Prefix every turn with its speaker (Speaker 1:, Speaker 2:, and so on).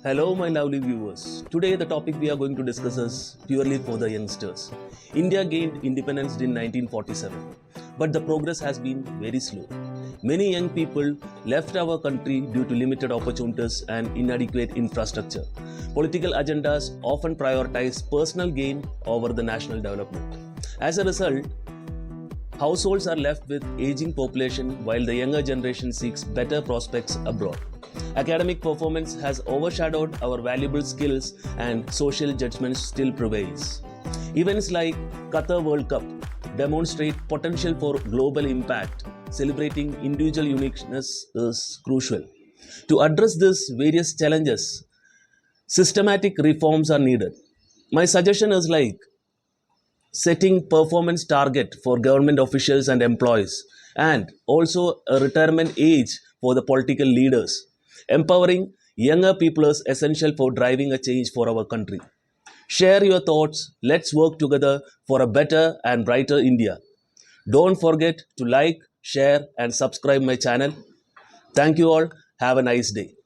Speaker 1: Hello, my lovely viewers. Today, the topic we are going to discuss is purely for the youngsters. India gained independence in 1947, but the progress has been very slow. Many young people left our country due to limited opportunities and inadequate infrastructure. Political agendas often prioritize personal gain over the national development. As a result, households are left with aging population while the younger generation seeks better prospects abroad. Academic performance has overshadowed our valuable skills and social judgments still prevails. Events like Qatar World Cup demonstrate potential for global impact. Celebrating individual uniqueness is crucial. To address these various challenges, systematic reforms are needed. My suggestion is like setting performance target for government officials and employees, and also a retirement age for the political leaders. Empowering younger people is essential for driving a change for our country. Share your thoughts. Let's work together for a better and brighter India. Don't forget to like, share, and subscribe my channel. Thank you all. Have a nice day.